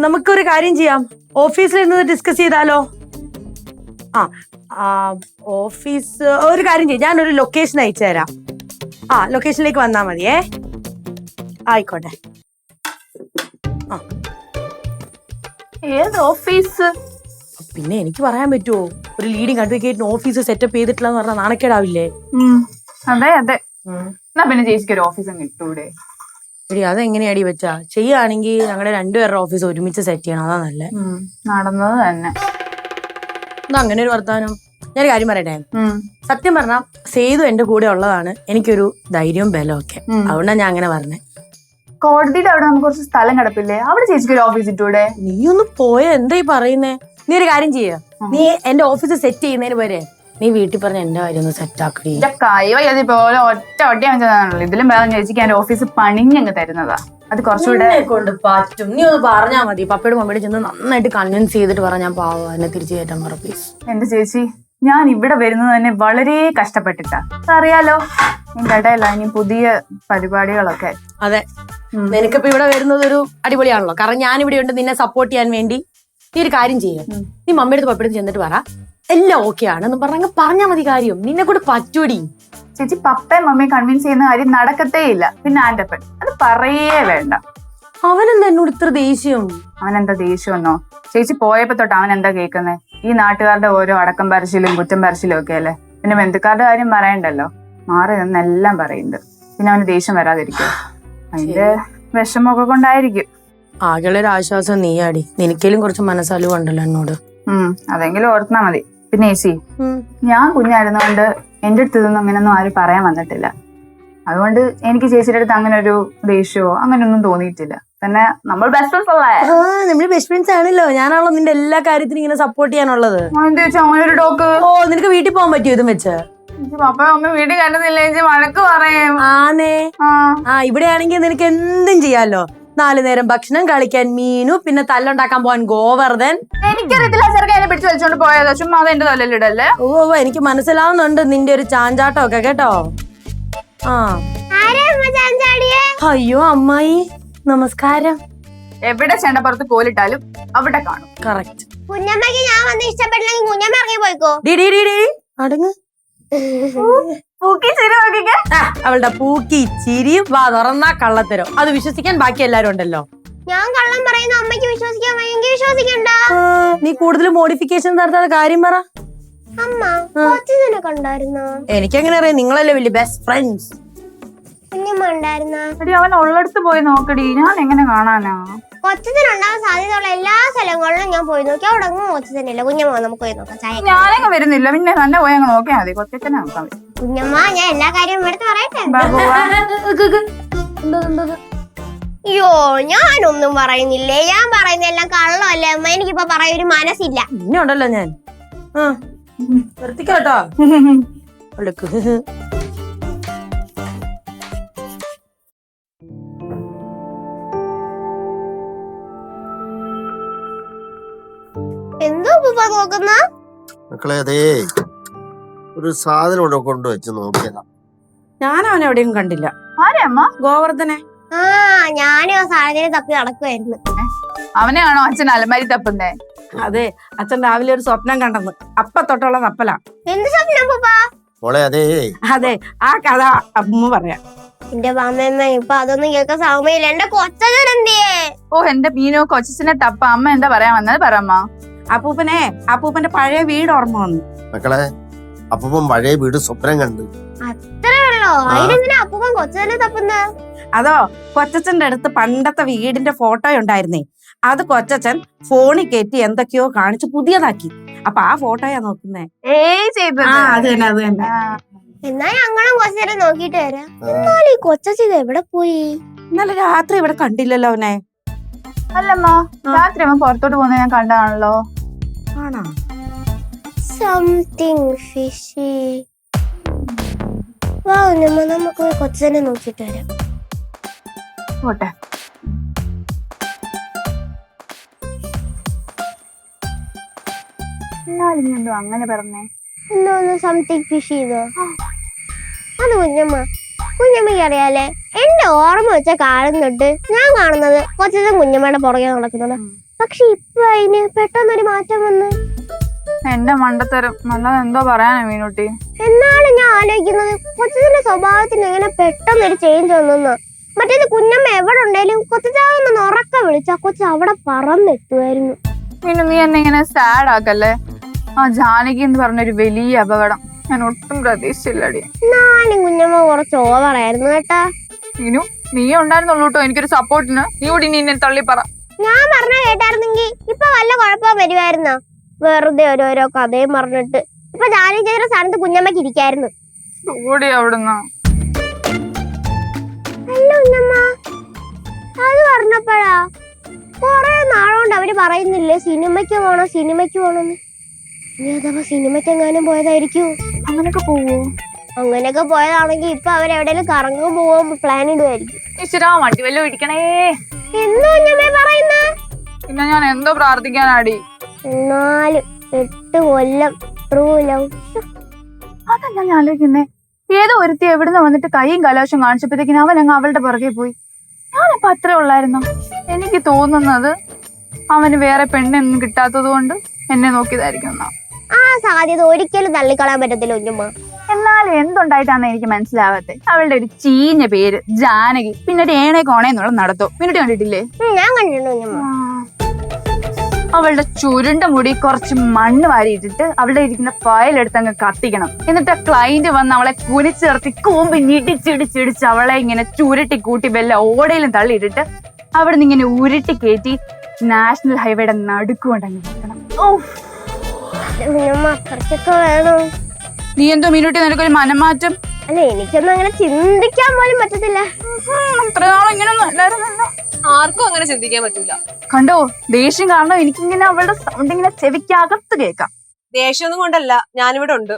നമുക്കൊരു കാര്യം ചെയ്യാം, ഓഫീസിൽ നിന്ന് ഡിസ്കസ് ചെയ്താലോ? ഓഫീസ് ഒരു കാര്യം ചെയ്യാം, ഞാനൊരു ലൊക്കേഷൻ അയച്ചു തരാം. ലൊക്കേഷനിലേക്ക് വന്നാ മതിയേ. ആയിക്കോട്ടെ. ഏത് ഓഫീസ്? പിന്നെ എനിക്ക് പറയാൻ പറ്റുമോ? ഒരു ലീഡിങ് അഡ്വക്കേറ്റിന് ഓഫീസ് സെറ്റപ്പ് ചെയ്തിട്ടില്ലെന്ന് പറഞ്ഞാൽ നാണക്കേടാവില്ലേ? അതെ അതെ. എന്നാ പിന്നെ ചേച്ചിക്ക് ഒരു ഓഫീസും കിട്ടൂടെ? എടി അതെങ്ങനെയാടി വെച്ചാ? ചെയ്യുകയാണെങ്കിൽ ഞങ്ങളുടെ രണ്ടുപേരുടെ ഓഫീസ് ഒരുമിച്ച് സെറ്റ് ചെയ്യണം, അതാ നല്ലേ. നടന്നത് തന്നെ. എന്നാ അങ്ങനെ ഒരു വർത്താനം. ഞാനൊരു കാര്യം പറയട്ടെ, സത്യം പറഞ്ഞാൽ സേതു എന്റെ കൂടെ ഉള്ളതാണ് എനിക്കൊരു ധൈര്യവും ബലവും ഒക്കെ. അതുകൊണ്ടാണ് ഞാൻ അങ്ങനെ പറഞ്ഞേ. കോടതിയുടെ അവിടെ നമുക്ക് കുറച്ച് സ്ഥലം കിടപ്പില്ലേ, അവിടെ ചേച്ചിക്ക് ഒരു ഓഫീസ് ഇട്ടൂടെ? നീ ഒന്ന് പോയ എന്താ ഈ പറയുന്നേ? നീ ഒരു കാര്യം ചെയ്യ, നീ എന്റെ ഓഫീസ് സെറ്റ് ചെയ്യുന്നതിന് വരെ നീ വീട്ടിൽ പറഞ്ഞ എന്റെ കാര്യം ഒന്ന് സെറ്റ് ആക്കണേ. പോലെ ഒറ്റ ഒട്ടി വെച്ചതാണല്ലോ. ഇതിലും വേഗം ചേച്ചിക്ക് എന്റെ ഓഫീസ് പണിഞ്ഞങ്ങ് തരുന്നതാ. അത് കുറച്ചുകൂടെ കൊണ്ട് പറ്റും. നീ ഒന്ന് പറഞ്ഞാ മതി. പപ്പയോട് മമ്മിയോട് ചെന്ന് നന്നായിട്ട് കൺവിൻസ് ചെയ്തിട്ട് പറഞ്ഞാൽ പാവം എന്നെ തിരിച്ചു കയറ്റാൻ പറ പ്ലീസ്. എന്റെ ചേച്ചി, ഞാൻ ഇവിടെ വരുന്നത് തന്നെ വളരെ കഷ്ടപ്പെട്ടിട്ടാ, അറിയാലോ. എന്റെ ഇടയില ഇനി പുതിയ പരിപാടികളൊക്കെ. അതെ, നിനക്കിപ്പോ ഇവിടെ വരുന്നത് ഒരു അടിപൊളിയാണല്ലോ. കാരണം ഞാൻ ഇവിടെ ഉണ്ട് നിന്നെ സപ്പോർട്ട് ചെയ്യാൻ വേണ്ടി. നീ ഒരു കാര്യം ചെയ്യാം, നീ മമ്മിയുടെ പപ്പയുടെ ചെന്നിട്ട് പറ എല്ലാം ഓക്കെ ആണെന്ന് പറഞ്ഞാൽ മതി. കാര്യം നിന്നെ കൂടെ പറ്റൂടി. ചേച്ചി, പപ്പയും മമ്മിയും കൺവിൻസ് ചെയ്യുന്ന കാര്യം നടക്കത്തേ ഇല്ല. പിന്നെ ആന്റപ്പൻ അത് പറയേ വേണ്ട. അവനെന്താ എന്നോട് ഇത്ര ദേഷ്യം? അവനെന്താ ദേഷ്യമെന്നോ? ചേച്ചി പോയപ്പോ തൊട്ട് അവൻ എന്താ കേൾക്കുന്നേ? ഈ നാട്ടുകാരുടെ ഓരോ അടക്കം പരച്ചിലും കുറ്റം പരച്ചിലും ഒക്കെ അല്ലേ. പിന്നെ ബന്ധുക്കാരുടെ കാര്യം പറയണ്ടല്ലോ, മാറി നിന്നെല്ലാം പറയുന്നുണ്ട്. പിന്നെ അവന് ദേഷ്യം വരാതിരിക്കും, അതിന്റെ വിഷമമൊക്കെ കൊണ്ടായിരിക്കും. ആകെയുള്ളൊരു ആശ്വാസം നീയാടി. നിനക്കേലും കുറച്ച് മനസ്സലിവുണ്ടല്ലോ എന്നോട്. അതെങ്കിലും ഓർത്താ മതി. പിന്നെ ചേച്ചി, ഞാൻ കുഞ്ഞായിരുന്നോണ്ട് എന്റെ അടുത്ത് ഇതൊന്നും അങ്ങനെയൊന്നും ആരും പറയാൻ വന്നിട്ടില്ല. അതുകൊണ്ട് എനിക്ക് ചേച്ചിയുടെ അടുത്ത് അങ്ങനെ ഒരു ദേഷ്യമോ അങ്ങനെയൊന്നും തോന്നിയിട്ടില്ല. പിന്നെ നമ്മൾ ബെസ്റ്റ് ഫ്രണ്ട്സ് അല്ലേ? നമ്മൾ ബെസ്റ്റ് ഫ്രണ്ട്സ് ആണല്ലോ. ഞാനാണല്ലോ നിന്റെ എല്ലാ കാര്യത്തിനും ഇങ്ങനെ സപ്പോർട്ട് ചെയ്യാനുള്ളത്. അങ്ങനെ ഒരു ഡോക്ക്. നിനക്ക് വീട്ടിൽ പോകാൻ പറ്റുമോ ഇതും വെച്ച്? പപ്പ അമ്മ വീട്ടിൽ കണ്ടതില്ല ചേച്ചി, വഴക്ക് പറയും. ആന്നേ. ഇവിടെയാണെങ്കിൽ നിനക്ക് എന്തും ചെയ്യാലോ. 4 നേരം ഭക്ഷണം, കളിക്കാൻ മീനു, പിന്നെ തല്ലുണ്ടാക്കാൻ പോവാൻ ഗോവർദ്ധൻ. എനിക്കറിയത്തില്ല ചെറുക്കനെ പിടിച്ച് വലിച്ചോണ്ട് പോയതാ. ചുമ്മാ അത് എന്റെ തലയിലിടല്ലേ. എനിക്ക് മനസ്സിലാവുന്നുണ്ട് നിന്റെ ഒരു ചാഞ്ചാട്ടം ഒക്കെ കേട്ടോ. അയ്യോ അമ്മായി നമസ്കാരം. എവിടെ ചെണ്ടപ്പുറത്ത് കോലിട്ടാലും അവിടെ കാണും. കറക്റ്റ്. കുഞ്ഞമ്മക്ക് ഞാൻ വന്ന് ഇഷ്ടപ്പെട്ടില്ലെങ്കിൽ കുഞ്ഞമ്മ ഇറങ്ങി പോയിക്കോ. അടങ്ങ്. അവളുടെ പൂക്കി ചിരിയും വാ തുറന്നാ കള്ളത്തരോ. അത് വിശ്വസിക്കാൻ ബാക്കി എല്ലാരും ഉണ്ടല്ലോ. ഞാൻ കള്ളം പറയുന്ന അമ്മയ്ക്ക് വിശ്വസിക്കാൻ വയ്യെങ്കിൽ വിശ്വസിക്കണ്ട. നീ കൂടുതൽ മോഡിഫിക്കേഷൻ നടത്താതെ കാര്യം പറ. അമ്മ കൊച്ചിനെ കണ്ടായിരുന്നോ? എനിക്കെങ്ങനെ അറിയാം? നിങ്ങളല്ലേ വലിയ ബെസ്റ്റ് ഫ്രണ്ട്സ്. കുഞ്ഞമ്മ ഉണ്ടായിരുന്ന? അവൻ ഉള്ളടുത്ത് പോയി നോക്കടി, ഞാൻ എങ്ങനെ കാണാനാ? കൊച്ചത്തിനുണ്ടാകാൻ സാധ്യതയുള്ള എല്ലാ സ്ഥലങ്ങളിലും ഞാൻ പോയി നോക്കി, അവിടെ ഒന്നും കൊച്ചത്തിനില്ല. കുഞ്ഞമ്മ നമുക്ക് പോയി നോക്കാം. ഞാനങ്ങ് വരുന്നില്ല, പിന്നെ തന്നെ പോയി അങ്ങ് നോക്കിയാൽ മതി. കൊച്ചത്തിനെ നോക്കാം. കുഞ്ഞമ്മ, ഞാൻ എല്ലാ കാര്യവും എടുത്ത് പറയട്ടെ. അയ്യോ, ഞാനൊന്നും പറയുന്നില്ലേ. ഞാൻ പറയുന്നതെല്ലാം കള്ളമല്ലേ അമ്മ. എനിക്കിപ്പോ പറയാൻ ഒരു മനസ്സില്ല. പിന്നെ ഉണ്ടല്ലോ ഞാൻ കേട്ടോ. എന്തോ നോക്കുന്ന മക്കളെ? അതേ ഒരു സാധനം ഇവിടെ കൊണ്ടുവച്ച് നോക്കിയതാ. ഞാൻ അവനെ എവിടെയും കണ്ടില്ല. ആരെയമ്മ? ഗോവർദ്ധനെ. ഞാനും ആ സാഹചര്യം തപ്പി നടക്കുമായിരുന്നു. അവനെയാണോ അച്ഛൻ അലമാരി തപ്പുന്നേ? അതെ, അച്ഛൻ രാവിലെ ഒരു സ്വപ്നം കണ്ടെന്ന്. അപ്പ തൊട്ടുള്ള തപ്പലാ. എന്ത് സ്വപ്നം പപ്പാ? മോളെ അതേ ആ കഥ അമ്മ പറയാം. എന്റെ മാമമ്മ ഇപ്പൊ അതൊന്നും കേൾക്കാൻ സമയമില്ല. എന്റെ കൊച്ചനെന്തിയേ? എന്റെ മീനോ കൊച്ചിനെ തപ്പ. അമ്മ എന്താ പറയാൻ വന്നത്? പറമ്മ. അപ്പൂപ്പന്റെ പഴയ വീട് ഓർമ്മ വന്നു. മക്കളെ, അപ്പൂപ്പൻ പഴയ വീട് സ്വപ്നം കണ്ട്. അത്രേ ഉള്ളോ? അതിനെന്തിനാ അപ്പൂപ്പൻ കൊച്ചനെ തപ്പുന്നേ? അതോ, കൊച്ചച്ഛന്റെ അടുത്ത് പണ്ടത്തെ വീടിന്റെ ഫോട്ടോ ഉണ്ടായിരുന്നേ. അത് കൊച്ചച്ഛൻ ഫോണിൽ കയറ്റി എന്തൊക്കെയോ കാണിച്ച് പുതിയതാക്കി. അപ്പൊ ആ ഫോട്ടോയാ നോക്കുന്നേ. അത് തന്നെ. എന്നാ ഞങ്ങളും കൊച്ചനെ നോക്കിട്ട് വരാം. എന്നാലും ഈ കൊച്ചത് എവിടെ പോയി? ഇന്നലെ രാത്രി ഇവിടെ കണ്ടില്ലല്ലോ അവനെ. അല്ലമ്മ, രാത്രി അവൻ പുറത്തോട്ട് പോകുന്ന ഞാൻ കണ്ടാണല്ലോ. ആണോ? Something fishy. വാ നമുക്ക് കൊച്ചനെ നോക്കിട്ട് വരാം. പോട്ടെ. എന്നാലും എന്തോ അങ്ങനെ പറഞ്ഞേ. എന്തോന്ന് സംതിങ് ഫിഷ് ചെയ്തോ? അത് കുഞ്ഞമ്മയ്ക്ക് അറിയാലേ. എന്റെ ഓർമ്മ വെച്ച കാലം തൊട്ട് ഞാൻ കാണുന്നത് കൊച്ചച്ഛൻ കുഞ്ഞമ്മയുടെ പുറകെ നടക്കുന്നത്. പക്ഷെ ഇപ്പൊ അതിന് പെട്ടെന്നൊരു മാറ്റം വന്ന്. എന്റെ മണ്ടത്തരം നല്ലത് എന്തോ പറയാനാ മീനുട്ടി. എന്നാണ് ഞാൻ ആലോചിക്കുന്നത്, കൊച്ചതിന്റെ സ്വഭാവത്തിന് എങ്ങനെ പെട്ടെന്നൊരു ചേഞ്ച് വന്നെന്ന്. മറ്റേത് കുഞ്ഞമ്മ എവിടെ ഉണ്ടെങ്കിലും കൊച്ചാന്ന് ഉറക്കം വിളിച്ചാ കൊച്ചു അവിടെ പറന്നെത്തുമായിരുന്നു. പിന്നെ നീ എന്നെ ഇങ്ങനെ സാഡ് ആക്കല്ലേ. ആ ജാനകി എന്ന് പറഞ്ഞൊരു വലിയ അപകടം ഞാൻ ഒട്ടും പ്രതീക്ഷിച്ചില്ലടി. ഞാനും കുഞ്ഞമ്മ കുറച്ച് ഓവറായിരുന്നു കേട്ടാ. മീനു നീ ഉണ്ടായിരുന്നുള്ളൂ കേട്ടോ എനിക്കൊരു സപ്പോർട്ടിന്. നീ കൂടി നീ എന്നെ തള്ളി പറ. ഞാൻ പറഞ്ഞ കേട്ടായിരുന്നെങ്കി ഇപ്പൊ വല്ല കുഴപ്പം വരുമായിരുന്നോ? വെറുതെ ഓരോരോ കഥയും പറഞ്ഞിട്ട് ഇപ്പൊ ജാനകി ചേച്ചിയുടെ സ്ഥാനത്ത് കുഞ്ഞമ്മക്ക് ഇരിക്കായിരുന്നു. ഓടി അവിടുന്ന്. അല്ല കുഞ്ഞമ്മ, അത് പറഞ്ഞപ്പോഴാ കൊറേ നാളുകൊണ്ട് അവര് പറയുന്നില്ലേ സിനിമയ്ക്ക് പോണെന്ന്. ഇനി അഥവാ സിനിമയ്ക്ക് എങ്ങാനും പോയതായിരിക്കും. അങ്ങനൊക്കെ പോവോ? അങ്ങനെയൊക്കെ പോയതാണെങ്കിൽ ഇപ്പൊ അവരെവിടെയും കറങ്ങാൻ പോവാൻ പ്ലാൻ ഇടുമായിരിക്കും. ഈശ്വരാ വണ്ടി വല്ലതും ഇടിക്കണേ. എന്തോ കുഞ്ഞമ്മേ പറയുന്നേ? പിന്നെ ഞാൻ എന്തോ പ്രാർത്ഥിക്കാനാടി. എന്നാലും 8 കൊല്ലം ട്രൂ ലവ്. അതല്ല ഞാൻ ആലോചിക്കുന്നേ, ഏതോ ഒരുത്തി എവിടുന്ന് വന്നിട്ട് കൈയും കലാശം കാണിച്ചപ്പോഴത്തേക്കിന് അവൻ അങ്ങ് അവളുടെ പുറകെ പോയി. ഞാനപ്പോ അത്രേ ഉള്ളായിരുന്നു. എനിക്ക് തോന്നുന്നത് അവന് വേറെ പെണ്ണൊന്നും കിട്ടാത്തത് കൊണ്ട് എന്നെ നോക്കിയതായിരിക്കും. ആ സാധ്യത ഒരിക്കലും തള്ളിക്കളയാൻ പറ്റത്തില്ല കുഞ്ഞമ്മ. എന്നാലും എന്തുണ്ടായിട്ടാന്ന് എനിക്ക് മനസ്സിലാവാത്തെ. അവളുടെ ഒരു ചീഞ്ഞ പേര് ജാനകി, പിന്നെ ഒരു ഏണേ കോണേന്നുള്ള നടത്തോ. മിനിറ്റ് കണ്ടിട്ടില്ലേ? ഞാൻ കണ്ടിട്ടുണ്ട് കുഞ്ഞമ്മ. അവളുടെ ചുരുണ്ട മുടി കുറച്ച് മണ്ണ് വാരിയിട്ടിട്ട് അവളുടെ ഇരിക്കുന്ന ഫയൽ എടുത്ത് അങ്ങ് കത്തിക്കണം. എന്നിട്ട് ക്ലൈന്റ് വന്ന് അവളെ കുനിച്ചിറത്തി കൂമ്പി ഞിടിച്ചിടിച്ചിടിച്ച് അവളെ ഇങ്ങനെ ചുരുട്ടി കൂട്ടി വല്ല ഓടയിലും തള്ളിയിട്ടിട്ട് അവിടുന്ന് ഇങ്ങനെ ഉരുട്ടി കയറ്റി നാഷണൽ ഹൈവേയുടെ നടുക്കുകൊണ്ടങ്ങ് വെക്കണം. കുഞ്ഞമ്മ അത്രയ്ക്കൊക്കെ വേണോ? നീ എന്തോ മീനുട്ടി നിനക്കൊരു മനംമാറ്റം? അല്ല എനിക്കൊന്നും അങ്ങനെ ചിന്തിക്കാൻ പോലും പറ്റത്തില്ല. അത്ര നാളും ഇങ്ങനൊന്നും അല്ലായിരുന്നല്ലോ. ആർക്കും അങ്ങനെ ചിന്തിക്കാൻ പറ്റൂല. കണ്ടോ ദേഷ്യം കാരണം എനിക്കിങ്ങനെ അവളുടെ സൗണ്ട് ഇങ്ങനെ ചെവിക്കകത്ത് കേൾക്കാം. ദേഷ്യമൊന്നും കൊണ്ടല്ല, ഞാനിവിടെ ഉണ്ട്.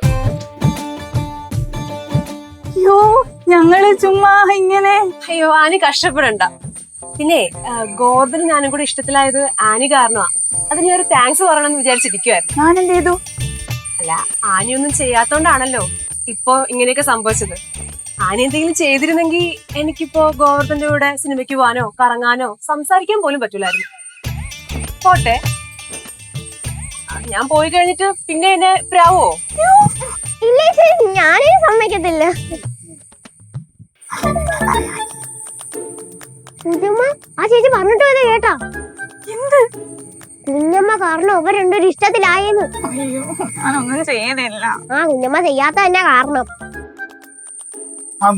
അയ്യോ ഞങ്ങള് ചുമ്മാ ഇങ്ങനെ. അയ്യോ ആനി കഷ്ടപ്പെടണ്ട. പിന്നെ ഗോർദ്ധന് ഞാനും കൂടെ ഇഷ്ടത്തിലായത് ആനി കാരണമാ. അതിന് ഒരു താങ്ക്സ് പറയണമെന്ന് വിചാരിച്ചിരിക്കുവായിരുന്നു. ഞാൻ എന്ത് ചെയ്തു? അല്ല ആനിയൊന്നും ചെയ്യാത്തോണ്ടാണല്ലോ ഇപ്പൊ ഇങ്ങനെയൊക്കെ സംഭവിച്ചത്. ആനി എന്തെങ്കിലും ചെയ്തിരുന്നെങ്കിൽ എനിക്കിപ്പോ ഗോവർദ്ധന്റെ കൂടെ സിനിമയ്ക്ക് പോവാനോ കറങ്ങാനോ സംസാരിക്കാൻ പോലും പറ്റൂലായിരുന്നു. പോട്ടെ, ഞാൻ പോയി കഴിഞ്ഞിട്ട് പിന്നെ എന്നെ പ്രാവോ? ഇല്ല ചേച്ചി, ഞാനേ സമ്മതിക്കത്തില്ല. കുഞ്ഞമ്മ ആ ചേച്ചി പറഞ്ഞിട്ട് പോയത് കേട്ടാ? എന്ത്? കുഞ്ഞമ്മ കാരണം ഇവർ രണ്ടൊരു ഇഷ്ടത്തിലായെന്ന്. അയ്യോ ഞാനൊന്നും ചെയ്യുന്നില്ല. ആ കുഞ്ഞമ്മ ചെയ്യാത്ത തന്നെ കാരണം.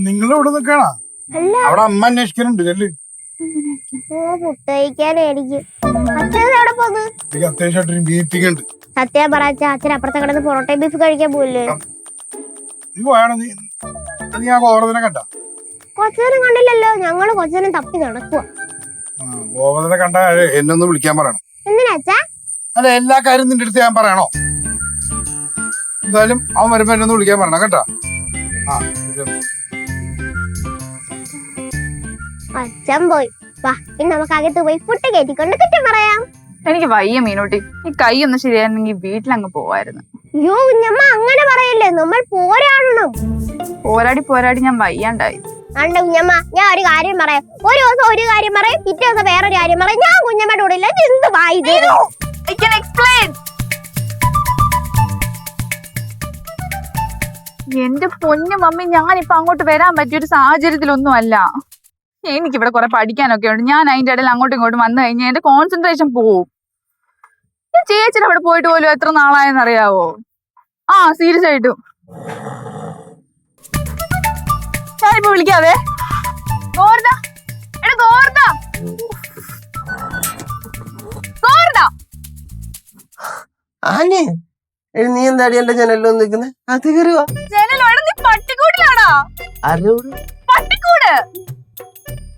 നിങ്ങൾ ഇവിടെ നിൽക്കണ? അല്ല അവിടെ അമ്മ അന്വേഷിക്കുന്നുണ്ട് ചെല്ല്. പുട്ടയിക്കാനായിരിക്കും. അച്ഛൻ എവിടെ പോന്ന്? എനിക്ക് അത്യാവശ്യമായിട്ടൊരു മീറ്റിംഗ് ഉണ്ട്. സത്യം പറച്ച അച്ഛൻ അപ്പുറത്തെ കിടന്ന് പൊറോട്ട ബീഫ് കഴിക്കാൻ പോയില്ലേ? നീ പോയാണ് നീ ആ ഗോവർദ്ധനെ കണ്ട? കൊച്ചനും കണ്ടില്ലല്ലോ. ഞങ്ങള് കൊച്ചനും തപ്പി നടക്കുക. ഗോവർദ്ധനെ കണ്ട എന്നെ ഒന്ന് വിളിക്കാൻ പറയണം. എന്തിനാ അച്ഛാ? അല്ല എല്ലാ കാര്യം നിന്റെ അടുത്ത് ഞാൻ പറയണോ? എന്തായാലും അവൻ വരുമ്പോ എന്നെ ഒന്ന് വിളിക്കാൻ പറയണം കേട്ടാ. അച്ഛൻ പോയി. വാ ഇനി നമുക്ക് അകത്ത് പോയി പുട്ട് കയറ്റിക്കൊണ്ട് കുറ്റം പറയാം. എനിക്ക് വയ്യ മീനൂട്ടി. ഈ കൈ ഒന്ന് ശരിയായിരുന്നെങ്കിൽ വീട്ടിലങ്ങ് പോവായിരുന്നു. അയ്യോ കുഞ്ഞമ്മ അങ്ങനെ പറയല്ലേ, നമ്മൾ പോരാടണം. പോരാടി ഞാൻ വയ്യാണ്ടായി. അണ്ട കുഞ്ഞമ്മ ഞാൻ ഒരു കാര്യം പറയാം. ഒരു ദിവസം ഒരു കാര്യം പറയും, പിറ്റേ ദിവസം വേറൊരു കാര്യം പറയും. ഞാൻ കുഞ്ഞമ്മയുടെ കൂടെ ഇല്ല. എന്ത് വായത്? എന്റെ പൊന്നു മമ്മി, ഞാനിപ്പൊ അങ്ങോട്ട് വരാൻ പറ്റിയൊരു സാഹചര്യത്തിലൊന്നും അല്ല. എനിക്കിവിടെ കുറെ പഠിക്കാനൊക്കെ ഉണ്ട്. ഞാൻ അതിന്റെ ഇടയിൽ അങ്ങോട്ടും ഇങ്ങോട്ടും വന്നു കഴിഞ്ഞാൽ എന്റെ കോൺസെൻട്രേഷൻ പോവും. ഞാൻ ചേച്ചിയുടെ അവിടെ പോയിട്ട് പോലും എത്ര നാളായെന്നറിയാവോ? ആ സീരിയസ് ആയിട്ടും ഞാനിപ്പോ വിളിക്കാവേ. ഗോവർദ്ധ, എടാ ഗോവർദ്ധ, ഗോവർദ്ധ. ആനി നീ എന്താടി എന്റെ ജനലിൽ നിൽക്കുന്നേ? അത് കയറുക. ജനലോടെ നീ പട്ടിക്കൂടിലാടാ. ആരോട്? പട്ടിക്കൂട്.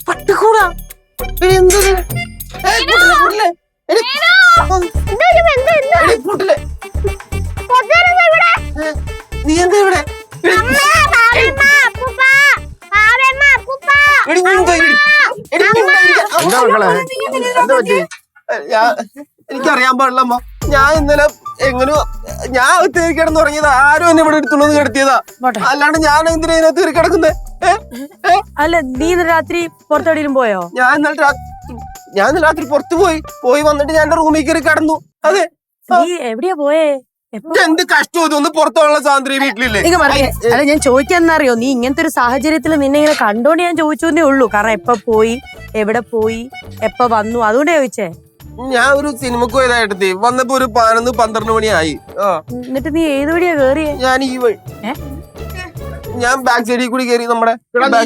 പട്ടിക്കൂടാ? നീ എന്താ ഇവിടെ? എന്താ മക്കളെ എന്താ പറ്റി? എനിക്കറിയാൻ പാടില്ലമ്മ. ഞാൻ ഇന്നലെ എങ്ങനെയോ ഞാൻ തീരി കിടന്ന് തുടങ്ങിയത്. ആരും എന്നെ ഇവിടെ എടുത്തുള്ളത് കിടത്തിയതാ. അല്ലാണ്ട് ഞാൻ എന്തിനാ ഇതിനകത്ത് തീരി കിടക്കുന്നേ? അല്ല നീ ഇന്ന് രാത്രി പുറത്തെവിടെയും പോയോ? ഞാൻ ഇന്നലെ ഞാൻ ഇന്നലെ രാത്രി പുറത്തു പോയി വന്നിട്ട് ഞാൻ എന്റെ റൂമിൽ കയറി കിടന്നു. അതെ, നീ എവിടെയാ പോയേ? എന്ത് കഷ്ടം ഇതൊന്ന് പുറത്തുള്ള സ്വാതന്ത്ര്യം വീട്ടിലില്ലേ? അല്ല ഞാൻ ചോദിക്കാന്നറിയോ, നീ ഇങ്ങനത്തെ ഒരു സാഹചര്യത്തിൽ നിന്നെ ഇങ്ങനെ കണ്ടോണ്ട് ഞാൻ ചോദിച്ചേ ഉള്ളൂ. കാരണം എപ്പ പോയി, എവിടെ പോയി, എപ്പ വന്നു, അതുകൊണ്ടാ ചോദിച്ചേ. ഞാൻ ഒരു സിനിമക്ക് പോയതായിട്ട് വന്നപ്പോ ഒരു 11-12 മണിയായി. എന്നിട്ട് നീ ഏത് വഴിയാ കേറിയേ? ഞാൻ ഈ വഴി ഞാൻ ബാക്ക് സൈഡിൽ കൂടി കയറി. നമ്മുടെ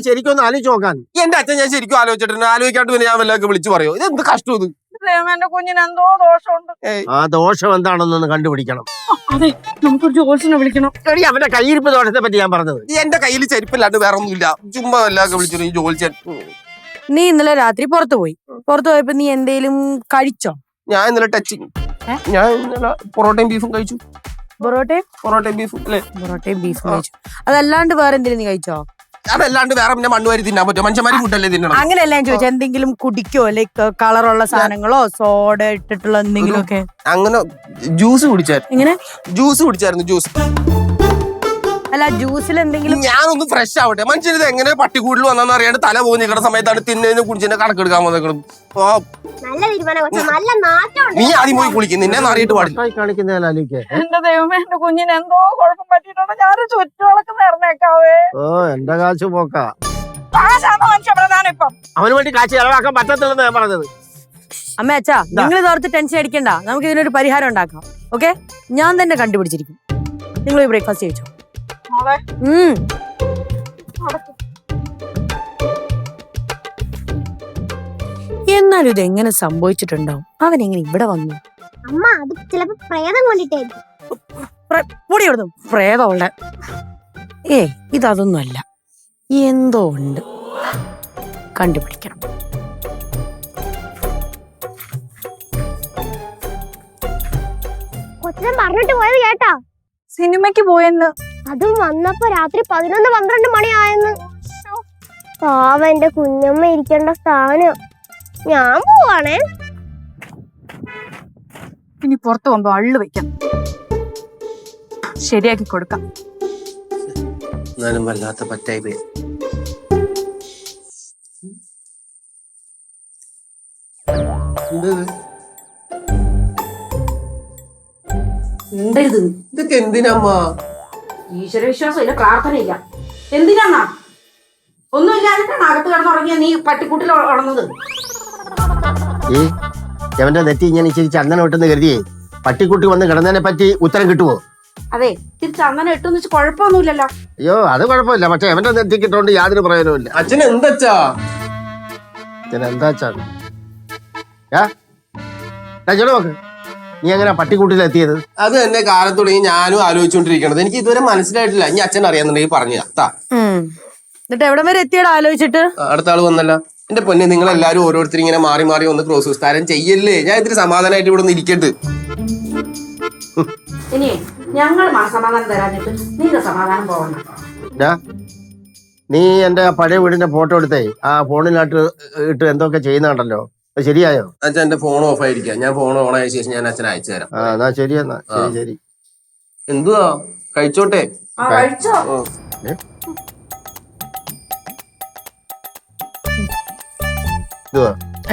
ശരിക്കും ഒന്ന് ആലോചിച്ച് നോക്കാൻ. എന്റെ അച്ഛൻ ഞാൻ ശരിക്കും ആലോചിച്ചിട്ടുണ്ട്. ആലോചിക്കാണ്ട് പിന്നെ ഞാൻ വല്ലതൊക്കെ വിളിച്ചു പറയോ? ഇത് എന്ത് കഷ്ടം ഇത്. എന്റെ കുഞ്ഞിന് എന്തോ ദോഷമുണ്ട്. ആ ദോഷം എന്താണെന്നൊന്ന് കണ്ടുപിടിക്കണം. അതെ, നമുക്കൊരു ജോത്സ്യനെ വിളിക്കണം. എടി, അവന്റെ കയ്യിരിപ്പ് ദോഷത്തെ പറ്റി ഞാൻ പറഞ്ഞത്. എന്റെ കയ്യിൽ ചെരുപ്പില്ലാണ്ട് വേറെ ഒന്നുമില്ല. ചുമ്മാ വല്ലതൊക്കെ വിളിച്ചു ജോലിച്ചൻ. നീ ഇന്നലെ രാത്രി പുറത്തു പോയപ്പോ നീ എന്തേലും കഴിച്ചോ? ഞാൻ ഇന്നലെ ടച്ചിങ് ഞാൻ ഇന്നലെ പൊറോട്ടയും ബീഫും കഴിച്ചു. പൊറോട്ടയും ബീഫും അല്ലേ? പൊറോട്ടയും ബീഫും കഴിച്ചു. അതല്ലാണ്ട് വേറെ എന്തെങ്കിലും നീ കഴിച്ചോ? അതല്ലാണ്ട് വേറെ പിന്നെ മണ്ണുവാരി തിന്നാൻ പറ്റുമോ? മനുഷ്യന്മാരി ഫുഡല്ലേ തിന്നണം. അങ്ങനെയല്ല ഞാൻ ചോദിച്ചു, എന്തെങ്കിലും കുടിക്കോ? ലൈക്ക് കളറുള്ള സാധനങ്ങളോ, സോഡ ഇട്ടിട്ടുള്ള എന്തെങ്കിലും ഒക്കെ? അങ്ങനെ ജ്യൂസ് കുടിച്ചായിരുന്നു. എങ്ങനെ ജ്യൂസ് കുടിച്ചായിരുന്നു? ജ്യൂസ് അല്ല, ജ്യൂസിൽ എന്തെങ്കിലും? ഞാനൊന്ന് ഫ്രഷ് ആവട്ടെ. മനുഷ്യനിത് എങ്ങനെ പട്ടിക്കൂടിൽ വന്നെന്ന് അറിയാണ്ട് തല പോയി നിൽക്കുന്ന സമയത്താണ് തിന്നതിന് കുടിച്ചതിന്റെ കണക്കെടുക്കാൻ വന്നേക്കണം. നല്ല തീരുമാനം കൊച്ചേ, നല്ല നാറ്റമുണ്ട്. നീ ആദ്യം പോയി കുളിക്കും, നിന്നെ അറിയിട്ട് പാടില്ല. കാണിക്കുന്ന ആലോചിക്കേ. എന്റെ ദൈവമേ, എന്റെ കുഞ്ഞിന് എന്തോ കുഴപ്പം പറ്റിയിട്ടുണ്ട്. ഞാൻ ചുറ്റുവിളക്ക് നേർന്നേക്കാവേ. ഓ, എന്റെ കാശ് പോക്കാ. കാശാണോ മനുഷ്യപ്രധാനം ഇപ്പം? അവന് വേണ്ടി കാശ് ചെലവാക്കാൻ പറ്റത്തില്ലെന്ന് ഞാൻ പറഞ്ഞത്. അമ്മ അച്ഛാ, നിങ്ങൾ ഇതോർത്ത് ടെൻഷൻ അടിക്കണ്ട. നമുക്ക് ഇതിനൊരു പരിഹാരം ഉണ്ടാക്കാം. ഓക്കെ, ഞാൻ തന്നെ കണ്ടുപിടിച്ചിരിക്കും. നിങ്ങൾ ഈ ബ്രേക്ക്ഫാസ്റ്റ് കഴിച്ചോ. എന്നാലും ഇത് എങ്ങനെ സംഭവിച്ചിട്ടുണ്ടാവും? അവൻ എങ്ങനെ ഇവിടെ വന്നു? അമ്മ, അത് ചിലപ്പോ പ്രേതം കൊണ്ടിട്ടായിരിക്കും. പൊടിയോടുന്നു പ്രേതമുള്ള. ഇതൊന്നും അല്ല, എന്തോ ഉണ്ട്, കണ്ടുപിടിക്കണം. കൊച്ചൻ പറഞ്ഞിട്ട് പോയത് കേട്ടാ? സിനിമയ്ക്ക് പോയെന്ന്. അതും വന്നപ്പോ രാത്രി 11-12 മണിയായെന്ന്. പാവ എന്റെ കുഞ്ഞമ്മ ഇരിക്കേണ്ട സ്ഥാനം. ഞാൻ പോവാണേ. ഇനി പുറത്തു പോകുമ്പോ അള്ളു വെക്കാം, ശരിയാക്കി കൊടുക്കാം. എന്നാലും വല്ലാത്ത പറ്റായി പോയി. ഇതൊക്കെ എന്തിനമ്മ? ഈശ്വരവിശ്വാസം ഇല്ല, പ്രാർത്ഥനയില്ല. എന്തിനാ? ഒന്നുമില്ലാഞ്ഞിട്ടാണ് അകത്ത് കിടന്നുറങ്ങിയ നീ പട്ടിക്കൂട്ടിൽ ഉണർന്നത്. അവന്റെ നെറ്റി ഇങ്ങനെ ഇച്ചിരി ചന്ദനം ഇട്ടെന്ന് കരുതിയേ പട്ടിക്കുട്ടി വന്ന് കിടന്നതിനെ പറ്റി ഉത്തരം കിട്ടുവോ? അതെ, ഇത്തിരി ചന്ദനം ഇട്ടെന്ന് വെച്ച് കുഴപ്പമൊന്നുമില്ലല്ലോ. അയ്യോ, അത് കുഴപ്പമില്ല. പക്ഷെ അവന്റെ നെറ്റിക്കിട്ടോണ്ട് യാതൊരു പ്രയോജനമില്ല. അച്ഛൻ എന്താച്ചാ? എന്താ നോക്ക്, നീ എങ്ങനെ പട്ടിക്കൂട്ടിലെത്തിയത്? അത് തന്നെ കാലം തുടങ്ങി ഞാനും ആലോചിച്ചോണ്ടിരിക്കണത്. എനിക്ക് ഇതുവരെ മനസ്സിലായിട്ടില്ല. ഇനി അച്ഛൻ അറിയാന്നുണ്ടെങ്കിൽ പറഞ്ഞു താ. എന്നിട്ട് എവിടെ വരെ എത്തിയടാ ആലോചിച്ചിട്ട്? അടുത്ത ആള് വന്നല്ല. എന്റെ പൊന്നെ, നിങ്ങൾ എല്ലാരും ഓരോരുത്തർ ഇങ്ങനെ മാറി മാറി ഒന്ന് ക്രോസ് വിസ്താരം ചെയ്യല്ലേ. ഞാൻ ഇത്തിരി സമാധാനമായിട്ട് ഇവിടെ ഒന്ന് ഇരിക്കട്ട്. ഇനി ഞങ്ങൾ സമാധാനം തരാഞ്ഞിട്ട് നിന്റെ സമാധാനം പോകണം. നീ എന്റെ പഴയ വീടിന്റെ ഫോട്ടോ എടുത്തേ ആ ഫോണിനകത്ത് ഇട്ട് എന്തൊക്കെ ചെയ്യുന്നുണ്ടല്ലോ, അത് ശരിയായോ? അച്ഛൻ എന്റെ ഫോൺ ഓഫ് ആയിരിക്കാം. ഞാൻ ഫോൺ ഓൺ ആയ ശേഷം ഞാൻ അച്ഛൻ അയച്ചു തരാം. എന്നാ ശരിയെന്നാ. ശരി. എന്തുവാ കഴിച്ചോട്ടെ?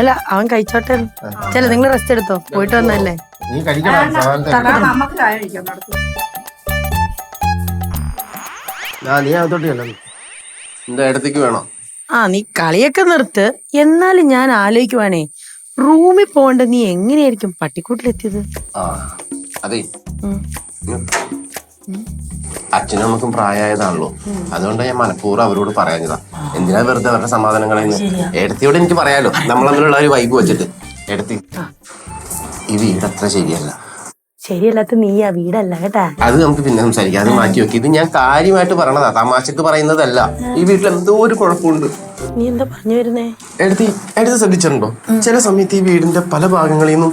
അല്ല, അവൻ കഴിച്ചോട്ടെ. ചില നിങ്ങൾ റെസ്റ്റ് എടുത്തോ, പോയിട്ട് വന്നല്ലേ. നീ കഴിക്കണം. നീ അകത്തോട്ടില്ല. എന്താ ഇടത്തേക്ക് വേണോ? നീ കളിയൊക്കെ നിർത്ത്. എന്നാലും ഞാൻ ആലോചിക്കുവാണേ, റൂമിൽ പോകണ്ട നീ എങ്ങനെയായിരിക്കും പട്ടിക്കൂട്ടിലെത്തിയത്? അതെ, അച്ഛനും നമുക്കും പ്രായമായതാണല്ലോ. അതുകൊണ്ട് ഞാൻ മനഃപൂർവ്വം അവരോട് പറയാഞ്ഞതാ. എന്തിനാ വെറുതെ അവരുടെ സമാധാനങ്ങളെന്ന്. എടുത്തിയോട് എനിക്ക് പറയാലോ, നമ്മൾ തമ്മിലുള്ള ഒരു വൈബ് വെച്ചിട്ട്. എടുത്തി, ഈ വീട് അത്ര ശരിയല്ല. ശരിയല്ലാത്ത നീ ആ വീടല്ല കേട്ടാ. അത് നമുക്ക് പിന്നെ സംസാരിക്കാം, അത് മാറ്റി വെക്കി. ഇത് ഞാൻ കാര്യമായിട്ട് പറയണതാ, തമാശക്ക് പറയുന്നതല്ല. ഈ വീട്ടിൽ എന്തോ ഒരു കുഴപ്പമുണ്ട്. നീ എന്താ പറഞ്ഞു വരുന്നേ? എടുത്ത് ശ്രദ്ധിച്ചിട്ടുണ്ടോ? ചില സമയത്ത് ഈ വീടിന്റെ പല ഭാഗങ്ങളിൽ നിന്നും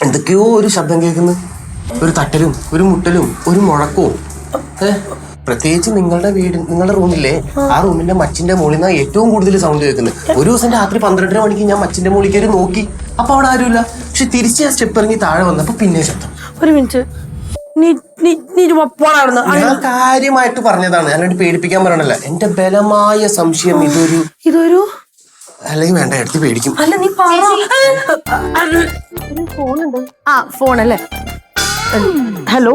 എന്തൊക്കെയോ ഒരു ശബ്ദം കേൾക്കുന്നു. ഒരു തട്ടലും, ഒരു മുട്ടലും, ഒരു മുഴക്കവും. പ്രത്യേകിച്ച് നിങ്ങളുടെ റൂമില്ലേ, ആ റൂമിന്റെ മച്ചിന്റെ മുകളിൽ നിന്നാണ് ഏറ്റവും കൂടുതൽ സൗണ്ട് കേൾക്കുന്നത്. ഒരു ദിവസം രാത്രി 12:30 മണിക്ക് ഞാൻ മച്ചിന്റെ മുകളിൽ കയറി നോക്കി, അപ്പൊ അവിടെ ആരുമില്ല. പക്ഷെ തിരിച്ച് ഞാൻ സ്റ്റെപ്പ് ഇറങ്ങി താഴെ വന്നപ്പോ പിന്നെ ശബ്ദം. ഒരു മിനിറ്റ്, ഞാൻ കാര്യമായിട്ട് പറഞ്ഞതാണ്, അല്ലാണ്ട് പേടിപ്പിക്കാൻ പറയണല്ല. എന്റെ ബലമായ സംശയം ഇതൊരു അല്ലെങ്കിൽ വേണ്ട, എടുത്ത് പേടിക്കും. അല്ല നീ പറ. ഒരു ഫോണുണ്ട്. ആ ഫോണല്ലേ. ഹലോ,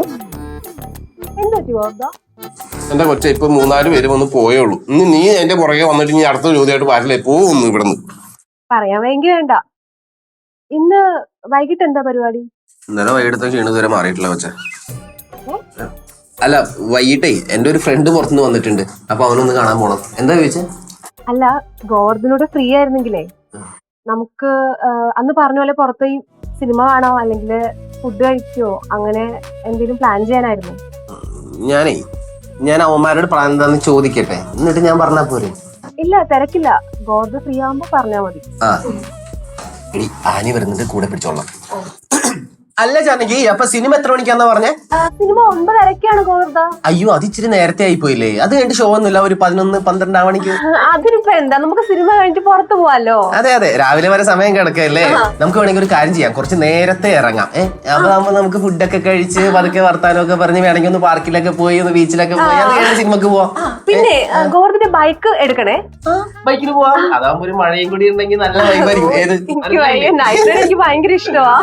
എന്താ ഗോവർദ്ധ? എന്റെ കൊച്ചെ ഇപ്പൊ 3-4 പേര് വന്ന് പോയുള്ളൂ. ഇന്ന് നീ എന്റെ പുറകെ വന്നിട്ട് നീ അടുത്ത ചോദ്യമായിട്ട് വരില്ലേ, പോവുന്നു ഇവിടുന്ന്. പറയാൻ വേണ്ടി വേണ്ട. ഇന്ന് വൈകിട്ട് എന്താ പരിപാടി? ഇന്നലെ വൈകിട്ടത്തെ ക്ഷീണം ഇതുവരെ മാറിയിട്ടില്ല കൊച്ചെ. അല്ല, വൈകിട്ടേ എന്റെ ഒരു ഫ്രണ്ട് പുറത്തുനിന്ന് വന്നിട്ടുണ്ട്. അപ്പൊ അവനൊന്ന് കാണാൻ പോണം. എന്താ ചോദിച്ചേ? അല്ല, ഗോവർദ്ധനോട് ഫ്രീ ആയിരുന്നെങ്കിലേ നമുക്ക് അന്ന് പറഞ്ഞ പോലെ പുറത്ത് ഈ സിനിമ കാണോ അല്ലെങ്കിൽ ഫുഡ് കഴിക്കോ, അങ്ങനെ എന്തെങ്കിലും പ്ലാൻ ചെയ്യാനായിരുന്നു. ഞാൻ അവന്മാരോട് പ്ലാൻ എന്താന്ന് ചോദിക്കട്ടെ, എന്നിട്ട് ഞാൻ പറഞ്ഞാ പോരെ? ഇല്ല, തിരക്കില്ല. ഗോവർദ്ധ ഫ്രീ ആവുമ്പോ പറഞ്ഞാ മതി. ആ എടി, ആനി വരുന്നുണ്ട്, കൂടെ പിടിച്ചോളാം. അല്ല ജാനകി, അപ്പൊ സിനിമ എത്ര മണിക്കാന്നാ പറഞ്ഞേ? സിനിമ 9:30 ഗോവർദ്ധ. അയ്യോ, അത് ഇച്ചിരി നേരത്തെ ആയി പോയില്ലേ? അത് കഴിഞ്ഞിട്ട് ഷോ ഒന്നുമില്ല, ഒരു 11-12 മണിക്ക്. അതിനിപ്പോ എന്താ, നമുക്ക് സിനിമ കഴിഞ്ഞിട്ട് പുറത്ത് പോവാലോ. അതെ, രാവിലെ വരെ സമയം കിടക്കല്ലേ. നമുക്ക് വേണമെങ്കിൽ ഒരു കാര്യം ചെയ്യാം, കുറച്ച് നേരത്തെ ഇറങ്ങാം. അതാകുമ്പോ നമുക്ക് ഫുഡൊക്കെ കഴിച്ച് പതുക്കെ വർത്താനമൊക്കെ പറഞ്ഞ് വേണമെങ്കിൽ ഒന്ന് പാർക്കിലൊക്കെ പോയി, ഒന്ന് ബീച്ചിലൊക്കെ പോയി, അത് കഴിഞ്ഞ് സിനിമക്ക് പോവാം. പിന്നെ ഗോവർദ്ധന്റെ ബൈക്ക് എടുക്കണേ. ബൈക്കിന് പോവാം. അതാകുമ്പോ ഒരു മഴയും കൂടി ഉണ്ടെങ്കിൽ നല്ല വൈബായിരിക്കും. എനിക്ക് ഭയങ്കര ഇഷ്ടമാ.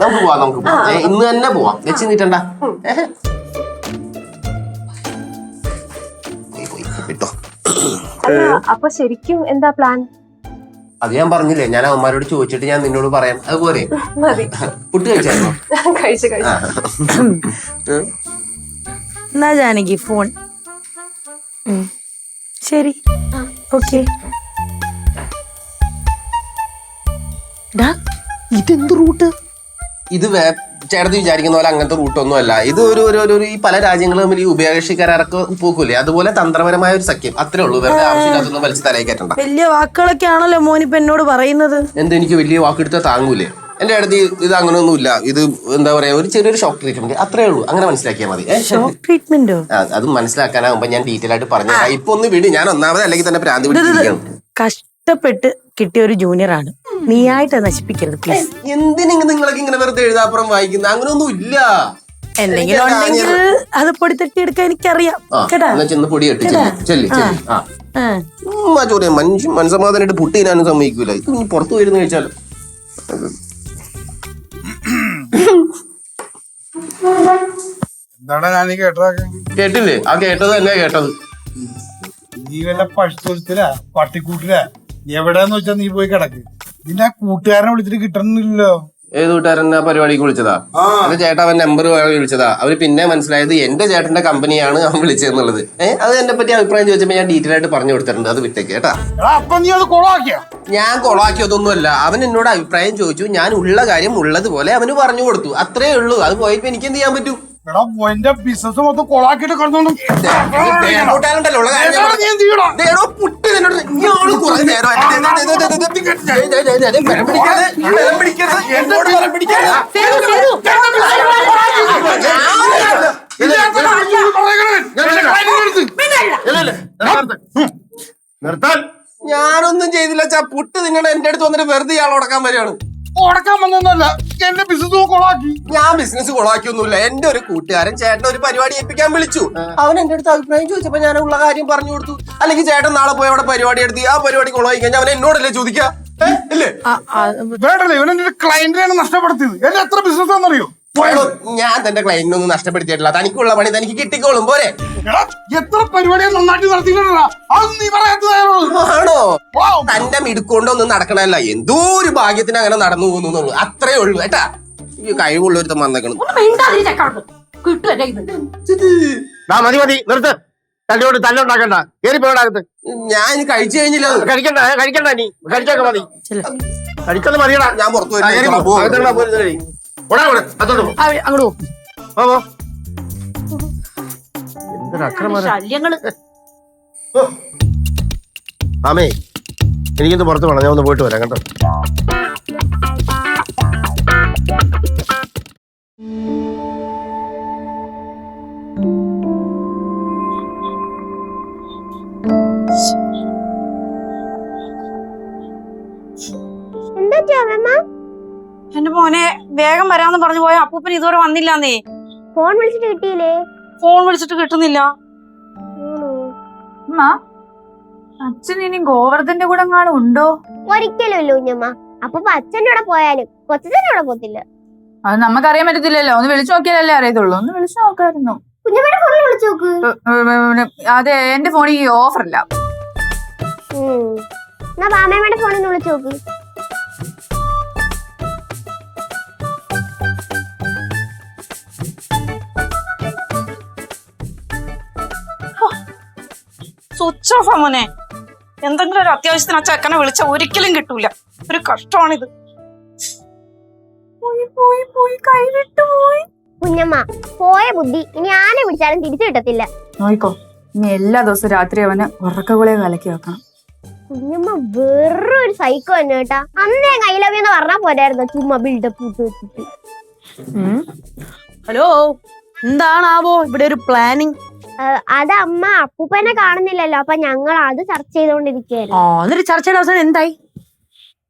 നമുക്ക് പോവാം. ഇന്ന് തന്നെ പോവാം. വെച്ച് നീട്ടണ്ട. അപ്പൊ ശരിക്കും എന്താ പ്ലാൻ? അത് ഞാൻ പറഞ്ഞില്ലേ, ഞാൻ അവന്മാരോട് ചോദിച്ചിട്ട് ഞാൻ നിന്നോട് പറയാം. അതുപോലെ മതി. ഫുഡ് കഴിച്ചായിരുന്നോ? കഴിച്ചു. എന്നാ ജാനകി ഫോൺ. ശരി, ഓക്കെ. ഇതെന്ത് റൂട്ട്? ഇത് ചേട്ടത്തി വിചാരിക്കുന്ന പോലെ അങ്ങനത്തെ റൂട്ടൊന്നും അല്ല. ഇത് ഒരു ഈ പല രാജ്യങ്ങളും തമ്മിൽ ഈ ഉഭയകക്ഷി കരാറൊക്കെ പോക്കൂലേ, അതുപോലെ തന്ത്രപരമായ ഒരു സഖ്യം. അത്രേ ഉള്ളൂ. വെറുതെ ആവശ്യമില്ലാത്തൊന്നും വലിച്ച് തലയിൽ കയറ്റണ്ട. വലിയ വാക്കുകളൊക്കെ ആണല്ലോ മോനിപ്പ എന്നോട് പറയുന്നത്. എനിക്ക് വലിയ വാക്കെടുത്താൽ താങ്ങൂലേ? എന്റെ അടുത്ത് ഇത് അങ്ങനെയൊന്നും ഇല്ല. ഇത് എന്താ പറയാ, ഒരു ചെറിയൊരു ഷോക്ക് ട്രീറ്റ്മെന്റ്, അത്രേ ഉള്ളൂ. അങ്ങനെ മനസ്സിലാക്കിയാൽ മതി. ഷോക്ക് ട്രീറ്റ്മെന്റോ? അത് മനസ്സിലാക്കാനാകുമ്പോ ഞാൻ ഡീറ്റെയിൽ ആയിട്ട് പറഞ്ഞു. ഇപ്പൊ ഒന്ന് വിട്, ഞാൻ ഒന്നാമത് അല്ലെങ്കിൽ തന്നെ ഭ്രാന്ത് പിടിച്ചിരിക്കണം. കഷ്ടപ്പെട്ട് കിട്ടിയ ഒരു ജൂനിയർ ആണ്, നീയായിട്ട് നശിപ്പിക്കരുത് പ്ലീസ്. എന്തിനെങ്കിലും നിങ്ങളൊക്കെ ഇങ്ങനെ വെറുതെ എഴുതാപ്പുറം വായിക്കുന്ന അങ്ങനെയൊന്നും ഇല്ല. എന്തെങ്കിലും ഉണ്ടെങ്കിൽ അത് പൊടി തട്ടി എടുക്കാൻ എനിക്കറിയാം കേട്ടാ. ചെന്ന് പൊടി കെട്ടി ചോദ്യം മനസ്സമാധാനായിട്ട് പുട്ടി തിന്നാനും സമ്മതിക്കൂല. ഇത് നീ പുറത്തു പോയിരുന്നു കഴിച്ചാലോ. എന്താടാ ഞാൻ കേട്ടതൊക്കെ? കേട്ടില്ലേ? ആ കേട്ടത് തന്നെ കേട്ടത്. നീ വല്ല പശുത്തൊഴുത്തിലാ പട്ടിക്കൂട്ടിലാ എവിടെന്ന് വെച്ചാ നീ പോയി കിടക്ക്. നിന്നെ ആ കൂട്ടുകാരനെ വിളിച്ചിട്ട് കിട്ടണില്ലല്ലോ. ഏത് കൂട്ടുകാരൻ ആ പരിപാടിക്ക് വിളിച്ചതാ? എന്റെ ചേട്ടൻ അവൻ നമ്പർ വിളിച്ചതാ. അവര് പിന്നെ മനസ്സിലായത് എന്റെ ചേട്ടന്റെ കമ്പനിയാണ് അവൻ വിളിച്ചതെന്നുള്ളത്. അത് എന്നെ പറ്റി അഭിപ്രായം ചോദിച്ചപ്പോ ഞാൻ ഡീറ്റെയിൽ ആയിട്ട് പറഞ്ഞു കൊടുത്തിട്ടുണ്ട്. അത് വിട്ടേക്ക് കേട്ടാ. അപ്പൊ നീ അത് കൊളാക്കിയ? ഞാൻ കൊളാക്കിയതൊന്നുമല്ല. അവൻ എന്നോട് അഭിപ്രായം ചോദിച്ചു, ഞാൻ ഉള്ള കാര്യം ഉള്ളതുപോലെ അവന് പറഞ്ഞു കൊടുത്തു. അത്രേ ഉള്ളൂ. അത് പോയപ്പോ എനിക്ക് എന്ത് ചെയ്യാൻ പറ്റും? എടാ എന്റെ ബിസിനസ് മൊത്തം കൊളാക്കിട്ട് കിടന്നോണ്ട് നിർത്താൻ. ഞാനൊന്നും ചെയ്തില്ല. പുട്ട് നിന്നോട് എന്റെ അടുത്ത് വന്നിട്ട് വെറുതെ ഇയാൾ ഉടക്കാൻ വരികയാണ്. ഉടക്കാൻ വന്നൊന്നല്ല, എന്റെ ബിസിനസ് കൊളാക്കി. ഞാൻ ബിസിനസ് കൊളാക്കിയൊന്നുമില്ല. എന്റെ ഒരു കൂട്ടുകാരൻ ചേട്ടൻ ഒരു പരിപാടി ഏൽപ്പിക്കാൻ വിളിച്ചു. അവൻ എന്റെ അടുത്ത് അഭിപ്രായം ചോദിച്ചപ്പോ ഞാൻ ഉള്ള കാര്യം പറഞ്ഞു കൊടുത്തു. അല്ലെങ്കിൽ ചേട്ടൻ നാളെ പോയി അവിടെ പരിപാടി എടുത്ത് ആ പരിപാടി കൊളാക്കി കഴിഞ്ഞാൽ അവൻ എന്നോടല്ലേ ചോദിക്കാം? ഇല്ലേ? വേണ്ടല്ലേ, ഇവൻ എന്റെ ക്ലയന്റിനെയാണ് നഷ്ടപ്പെടുത്തിയത്. എന്റെ എത്ര ബിസിനസ് ആണെന്നറിയോ? ഞാൻ തന്റെ ക്ലയന്റിനൊന്നും നഷ്ടപ്പെടുത്തിയിട്ടില്ല. തനിക്കുള്ള പണി തനിക്ക് കിട്ടിക്കോളും പോരെ. എത്ര പരിപാടികൾ നന്നായിട്ട് നടത്തിയിട്ടുണ്ടാ, അത് നീ പറയാത്തതാണോ? ആണോ? തന്റെ മിടുക്കൊണ്ടൊന്നും നടക്കണല്ല. എന്തോ ഒരു ഭാഗ്യത്തിന് അങ്ങനെ നടന്നു പോകുന്നുള്ളൂ. അത്രേ ഉള്ളൂ കേട്ടാ. ഈ കഴിവുള്ളൊരുത്തം വന്നേക്കണം. മതി നിർത്ത്. തല്ലോട് തല്ലുണ്ടാക്കണ്ട. കേറി പോകത്ത്. ഞാൻ കഴിച്ചു കഴിഞ്ഞില്ല. കഴിക്കണ്ട നീ കഴിച്ചൊക്കെ മതി. കഴിച്ചത് മതിയടാ. ഞാൻ പുറത്തു അങ്ങോട്ട് എന്തൊരു അക്രമം. ശല്യങ്ങള്. ആമേ, എനിക്കൊന്ന് പുറത്ത് വേണം. ഞാൻ ഒന്ന് പോയിട്ട് വരാം കേട്ടോ. എന്താ എന്റെ മോനെ വേഗം വരാന്ന് പറഞ്ഞു പോയ അപ്പൂപ്പൻ ഇതുവരെ വന്നില്ലാന്നേ. ഫോൺ വിളിച്ചിട്ട് കിട്ടിയില്ലേ? ഫോൺ വിളിച്ചിട്ട് കിട്ടുന്നില്ല. അച്ഛൻ ഇനി ഗോവർദ്ധന്റെ കൂടെ എങ്ങാനും ഉണ്ടോ? ഒരിക്കലും ഇല്ല കുഞ്ഞമ്മ. അപ്പൊ അച്ഛൻ്റെ കൂടെ പോയാലും കൊച്ചച്ഛൻ്റെ കൂടെ പോത്തില്ല. അത് നമുക്കറിയാൻ പറ്റത്തില്ലല്ലോ. ഒന്ന് വിളിച്ചു നോക്കിയാലല്ലേ അറിയത്തുള്ളൂ. ഒന്ന് വിളിച്ചു നോക്കായിരുന്നു. കുഞ്ഞമ്മയുടെ ഫോണിൽ വിളിച്ചു നോക്ക്. അതെ, എന്റെ ഫോണിൽ ഈ ഓഫർ ഇല്ല. എന്നാ ബാമയുടെ ഫോണിൽ നിന്ന് വിളിച്ചു നോക്ക്. സ്വിച്ച് ഓഫ് മോനെ. എന്തെങ്കിലും ഒരു അത്യാവശ്യത്തിന് ആ ചെക്കനെ വിളിച്ച ഒരിക്കലും കിട്ടൂല. ഒരു കഷ്ടമാണിത്. പോയി പോയി പോയി, കൈവിട്ടു പോയി. കുഞ്ഞമ്മ പോയ ബുദ്ധി ഇനി ആനെ പിടിച്ചാലും തിരിച്ചു കിട്ടത്തില്ല. നോയിക്കോ, ഇനി എല്ലാ ദിവസവും രാത്രി അവന് ഉറക്കകുളയെ കലക്കി വെക്കണം. കുഞ്ഞമ്മ വേറൊരു സൈക്കോ തന്നെ കേട്ടാ. അന്ന് ഞാൻ കൈലവ്യെന്ന് പറഞ്ഞാ പോരായിരുന്നു. ചുമ്മാ ബിൽഡപ്പ് ഇട്ട് വെച്ചിട്ട്. ഹലോ, എന്താണാവോ ഇവിടെ ഒരു പ്ലാനിങ്? അത് അമ്മ അപ്പൂപ്പനെ കാണുന്നില്ലല്ലോ, അപ്പൊ ഞങ്ങൾ അത് ചർച്ച ചെയ്തോണ്ടിരിക്കുകയായിരുന്നു. എന്നിട്ട് ചർച്ചയുടെ അവസാനം എന്തായി?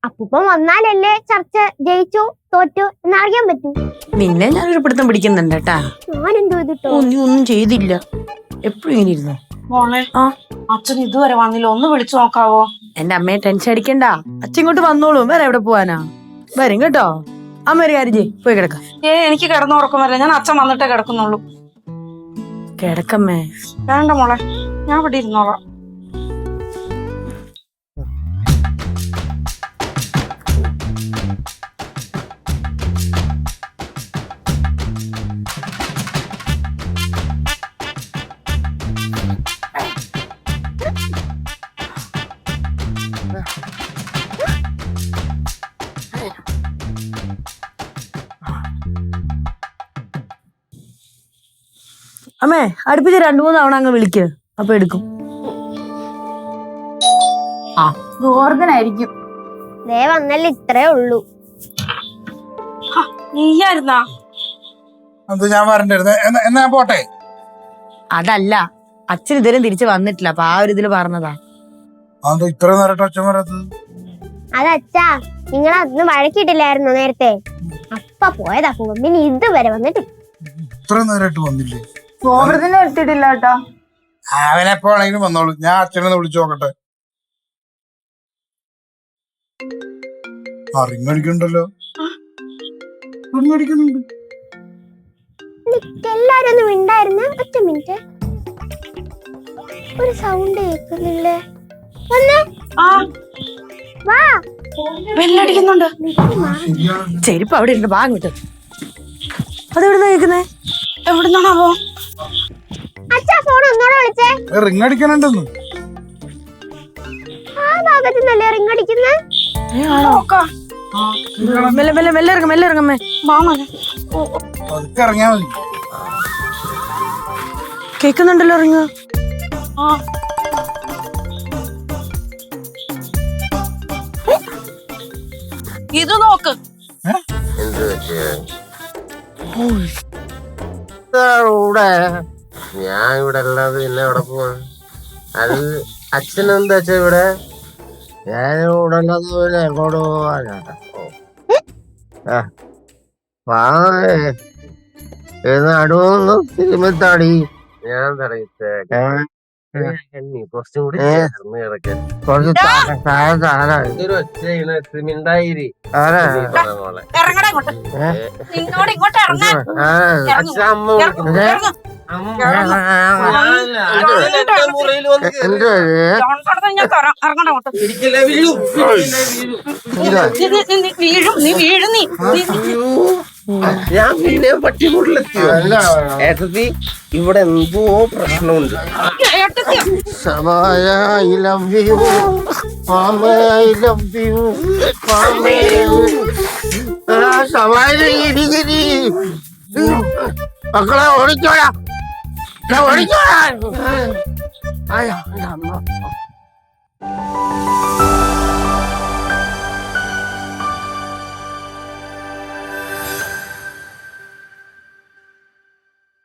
അപ്പൂപ്പൻ വന്നാലല്ലേ ചർച്ച ജയിച്ചോ തോറ്റോ എന്നറിയാൻ പറ്റൂ. നിന്നെ ഞാനൊരു പിടുത്തം പിടിക്കുന്നുണ്ട് കേട്ടാ. ഞാൻ എന്തോ ചെയ്തിട്ടോ? നീ ഒന്നും ചെയ്തില്ല. എപ്പോഴും ഇങ്ങനെ ഇരുന്നോ? മോളെ, ആ, അച്ഛൻ ഇതുവരെ വന്നില്ല. ഒന്ന് വിളിച്ചു നോക്കാവോ? എന്റെ അമ്മയെ ടെൻഷൻ അടിക്കണ്ട. അച്ഛൻ ഇങ്ങോട്ട് വന്നോളൂ. വേറെ എവിടെ പോവാനാ? വരും കേട്ടോ. അമ്മ ഒരു കാര്യം ചെയ്യ്, പോയി കിടക്ക. എനിക്ക് കിടന്നുറക്കം വരില്ല. ഞാൻ അച്ഛൻ വന്നിട്ടേ കിടക്കുന്നുള്ളൂ. കിടക്കമ്മേ. വേണ്ട മോളെ, ഞാൻ ഇവിടെ ഇരുന്നോളാം. അമ്മേ, അടുപ്പിച്ച് 2-3 തവണ അങ്ങ് വിളിക്ക്, അപ്പൊ എടുക്കും. ആ, ഗോവർദ്ധനായിരിക്കും. ദേ വന്നല്ലേ, ഇത്രേ ഉള്ളൂ. നീയായിരുന്നാ? അത് ഞാൻ വരണ്ടായിരുന്നു. എന്നാ ഞാൻ പോട്ടെ. അതല്ല, അച്ഛൻ ഇതുവരെ തിരിച്ചു വന്നിട്ടില്ല. അപ്പൊ ആ ഒരു ഇതില് പറഞ്ഞതാ. അതെന്താ ഇത്ര നേരമായിട്ട് അച്ഛൻ വരാത്തത്? അതച്ഛാ, നിങ്ങൾ അന്ന് വഴക്കിട്ടില്ലായിരുന്നു നേരത്തെ? അപ്പ പോയതാ പൂവൻ. പിന്നെ ഇതുവരെ വന്നിട്ട് ഇത്ര നേരമായിട്ട് വന്നില്ലേ? ഗോവർദ്ധനെ എത്തിയിട്ടില്ല കേട്ടോ. അവനെപ്പോഴാണെങ്കിലും വന്നോളൂ. ഞാൻ അച്ഛനെ വിളിച്ചു നോക്കട്ടെ. റിങ്ങടിക്കണ്ടല്ലോ. റിങ്ങടിക്കുന്നുണ്ട്. എല്ലാരും ഒന്ന് മിണ്ടായിരുന്ന. ഒറ്റ മിനിറ്റ്, ഒരു സൗണ്ട് കേൾക്കുന്നില്ലേ? വാ, ബെല്ലടിക്കുന്നുണ്ട്. ചെരുപ്പ് അവിടെ ഉണ്ട്, വാ അങ്ങോട്ട്. അതെവിടുന്നാ കേൾക്കുന്നേ? എവിടുന്നാണാവോ? അച്ഛാ ഫോൺ ഒന്നോടെ വിളിച്ചേ. റിങ്ങടിക്കാനുണ്ടെന്ന്. ആ ഭാഗത്ത് നിന്നല്ലേ റിങ് അടിക്കുന്നേ? മെല്ലെ മെല്ലെ മെല്ലെ ഇറങ്ങ, മെല്ലെ ഇറങ്ങമ്മേ. അതൊക്കെ ഇറങ്ങിയാ മതി. കേക്കുന്നുണ്ടല്ലോ റിങ്. ഇത് നോക്ക്. എന്ത് ഇവിടെ ഞാൻ ഇവിടെ അല്ലാതെ പിന്നെ എവിടെ പോവാ? അത് അച്ഛനെന്താ വെച്ചാ ഇവിടെ ഞാൻ ഇവിടെ അല്ലാതെ പിന്നെ എങ്ങോട്ട് പോവാനാ? നടുവൊന്ന് തിരുമത്താടി ഞാൻ തടയിട്ടേ. കുറച്ചും കൂടി കുറച്ച് മിണ്ടായിരി. ഇറങ്ങടാ ഇങ്ങോട്ട്. നിന്നോട് ഇങ്ങോട്ട് ഇറങ്ങാൻ. മുറിയിൽ വന്ന് ഇറങ്ങടാ ഇങ്ങോട്ട്. വീഴും, നീ വീഴും. നീ ഞാൻ പിന്നെ പട്ടികൂട്ടിലെത്തിയോ? ഏട്ടത്തി, ഇവിടെ എന്തോ പ്രശ്നമുണ്ട്. I love you, Mama, I love you, Mama. മക്കളെ ഓടിച്ചോടാ, ഓടിച്ചോടാ.